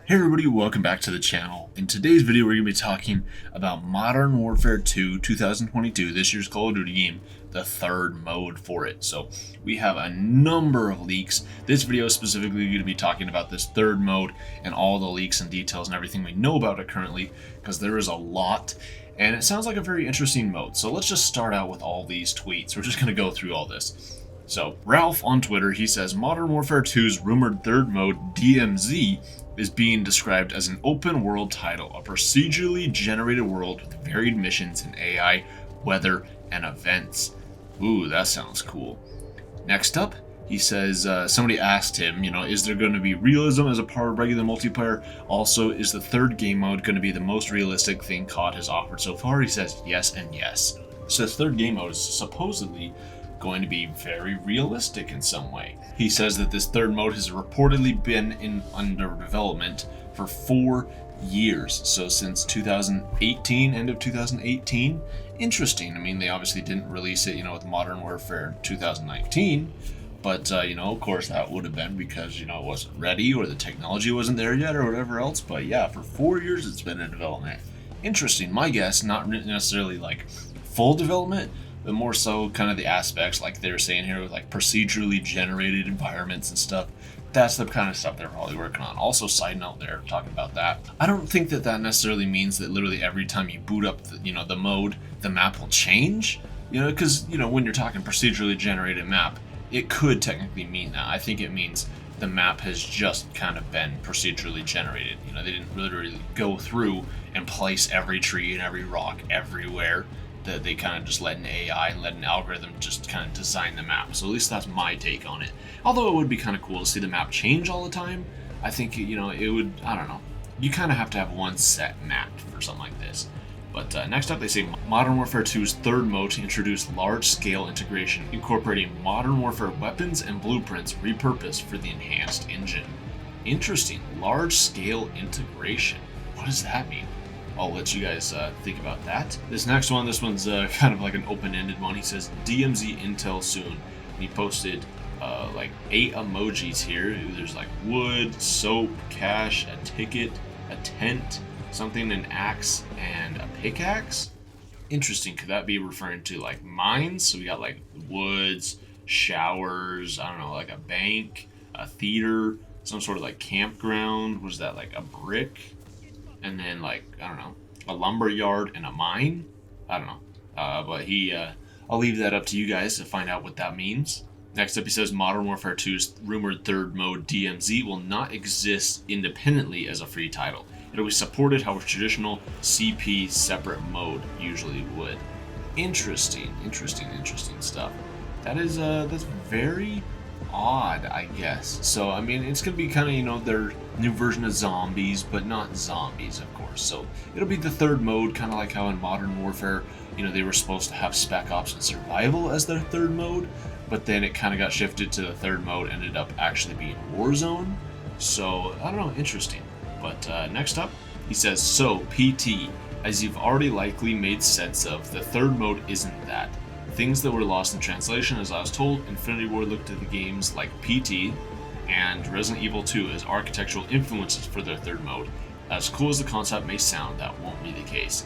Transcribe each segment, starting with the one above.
Hey everybody, welcome back to the channel. In today's video we're going to be talking about Modern Warfare 2 2022, this year's Call of Duty game, the third mode for it. So we have a number of leaks. This video is specifically going to be talking about this third mode and all the leaks and details and everything we know about it currently, because there is a lot and it sounds like a very interesting mode. So let's just start out with all these tweets. We're just going to go through all this. So Ralph on Twitter, he says Modern Warfare 2's rumored third mode, DMZ, is being described as an open world title, a procedurally generated world with varied missions and AI, weather, and events. Ooh, that sounds cool. Next up, he says, somebody asked him, is there going to be realism as a part of regular multiplayer? Also, is the third game mode going to be the most realistic thing COD has offered so far? He says yes and yes. So this third game mode is supposedly going to be very realistic in some way. He says that this third mode has reportedly been under development for 4 years, so since 2018, end of 2018. Interesting. I mean, they obviously didn't release it, with Modern Warfare 2019, but of course that would have been because it wasn't ready or the technology wasn't there yet or whatever else. But yeah, for 4 years it's been in development. Interesting. My guess, not necessarily like full development, but more so kind of the aspects like they're saying here with like procedurally generated environments and stuff. That's the kind of stuff they're probably working on. Also, side note, they're talking about that. I don't think that necessarily means that literally every time you boot up the mode, the map will change. Because when you're talking procedurally generated map, it could technically mean that. I think it means the map has just kind of been procedurally generated. They didn't literally go through and place every tree and every rock everywhere. That they kind of just let an AI and let an algorithm just kind of design the map. So at least that's my take on it. Although it would be kind of cool to see the map change all the time. I think, it would, I don't know. You kind of have to have one set map for something like this. But next up, they say Modern Warfare 2's third mode to introduce large-scale integration, incorporating Modern Warfare weapons and blueprints repurposed for the enhanced engine. Interesting. Large-scale integration. What does that mean? I'll let you guys think about that. This next one, this one's kind of like an open-ended one. He says DMZ intel soon. And he posted like 8 emojis here. There's like wood, soap, cash, a ticket, a tent, something, an axe, and a pickaxe. Interesting. Could that be referring to like mines? So we got like woods, showers, I don't know, like a bank, a theater, some sort of like campground. Was that like a brick? And then like, I don't know, a lumber yard and a mine? I don't know. But I'll leave that up to you guys to find out what that means. Next up, he says Modern Warfare 2's rumored third mode, DMZ, will not exist independently as a free title. It'll be supported how a traditional CP separate mode usually would. Interesting stuff. That is, that's very odd, I guess. So I mean, it's gonna be kind of their new version of zombies, but not zombies, of course. So it'll be the third mode, kind of like how in Modern Warfare they were supposed to have Spec Ops and Survival as their third mode, but then it kind of got shifted to the third mode, ended up actually being Warzone. So I don't know, interesting. But next up, he says, so PT, as you've already likely made sense of, the third mode isn't that. Things that were lost in translation, as I was told, Infinity Ward looked at the games like PT and Resident Evil 2 as architectural influences for their third mode. As cool as the concept may sound, that won't be the case.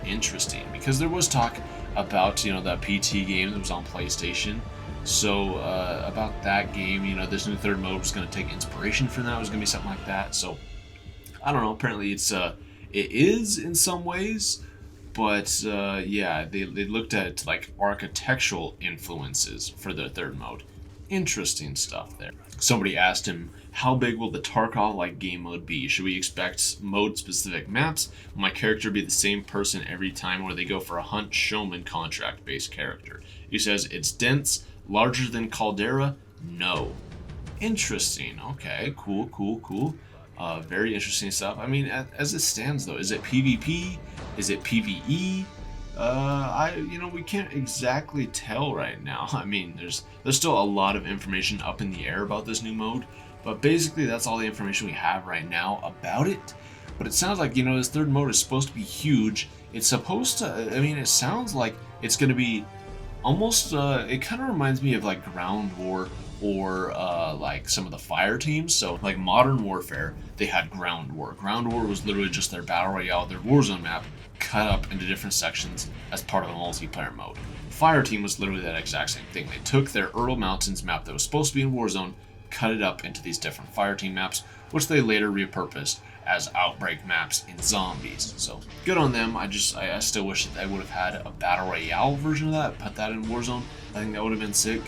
Interesting, because there was talk about, that PT game that was on PlayStation. So, about that game, this new third mode was going to take inspiration from that. It was going to be something like that. So, I don't know, apparently it is in some ways. But yeah, they looked at like architectural influences for their third mode. Interesting stuff there. Somebody asked him, how big will the Tarkov-like game mode be? Should we expect mode-specific maps? Will my character be the same person every time, or they go for a hunt showman contract-based character? He says, it's dense, larger than Caldera? No. Interesting. Okay, cool. Very interesting stuff. I mean, as it stands though, is it PvP? Is it PvE? We can't exactly tell right now. I mean, there's still a lot of information up in the air about this new mode, but basically that's all the information we have right now about it. But it sounds like, this third mode is supposed to be huge. It's supposed to, it sounds like it's going to be almost it kind of reminds me of like Ground War or like some of the fire teams. So like Modern Warfare, they had Ground War. Ground War was literally just their battle royale, their Warzone map, cut up into different sections as part of a multiplayer mode. Fire team was literally that exact same thing. They took their Earl Mountains map that was supposed to be in Warzone, cut it up into these different fire team maps, which they later repurposed as outbreak maps in Zombies. So good on them. I still wish that they would have had a battle royale version of that, put that in Warzone. I think that would have been sick.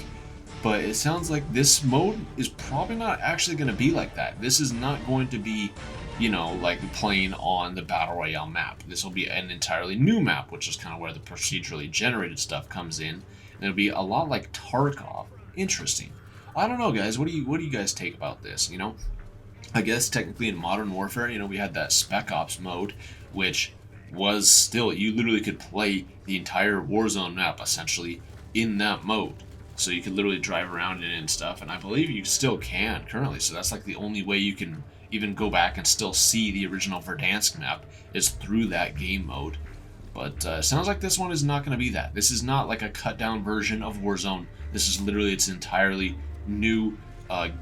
But it sounds like this mode is probably not actually going to be like that. This is not going to be, you know, like playing on the battle royale map. This will be an entirely new map, which is kind of where the procedurally generated stuff comes in. And it'll be a lot like Tarkov. Interesting. I don't know, guys. What do you guys take about this? You know, I guess technically in Modern Warfare, you know, we had that Spec Ops mode, which was still, you literally could play the entire Warzone map essentially in that mode. So you could literally drive around in it and stuff, and I believe you still can currently. So that's like the only way you can even go back and still see the original Verdansk map is through that game mode. But sounds like this one is not going to be that. This is not like a cut down version of Warzone. This is literally its entirely new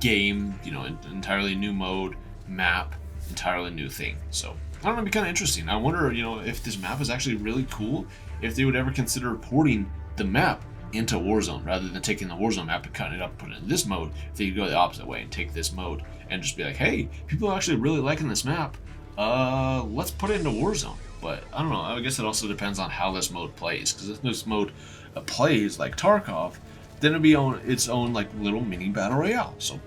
game, you know, entirely new mode, map, entirely new thing. So I don't know, it'd be kind of interesting. I wonder, you know, if this map is actually really cool, if they would ever consider porting the map into Warzone rather than taking the Warzone map and cutting it up and putting it in this mode. If they could go the opposite way and take this mode and just be like, hey, people are actually really liking this map, let's put it into Warzone. But I don't know, I guess it also depends on how this mode plays, because if this mode plays like Tarkov, then it'll be on its own like little mini battle royale. So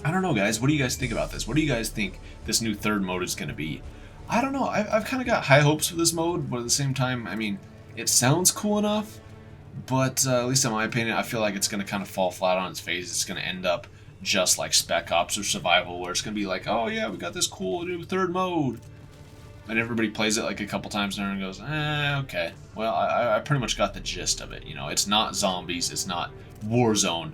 I don't know, guys, what do you guys think about this? What do you guys think this new third mode is going to be? I don't know, I've kind of got high hopes for this mode, but at the same time, I mean, it sounds cool enough. But at least in my opinion, I feel like it's going to kind of fall flat on its face. It's going to end up just like Spec Ops or Survival, where it's going to be like, oh yeah, we got this cool new third mode. And everybody plays it like a couple times and everyone goes, okay. Well, I pretty much got the gist of it. You know, it's not Zombies, it's not Warzone,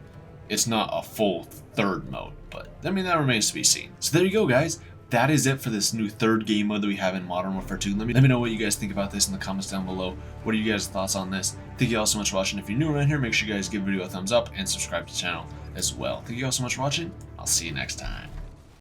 it's not a full third mode. But, I mean, that remains to be seen. So there you go, guys. That is it for this new third game mode that we have in Modern Warfare 2. Let me know what you guys think about this in the comments down below. What are you guys' thoughts on this? Thank you all so much for watching. If you're new around here, make sure you guys give the video a thumbs up and subscribe to the channel as well. Thank you all so much for watching. I'll see you next time.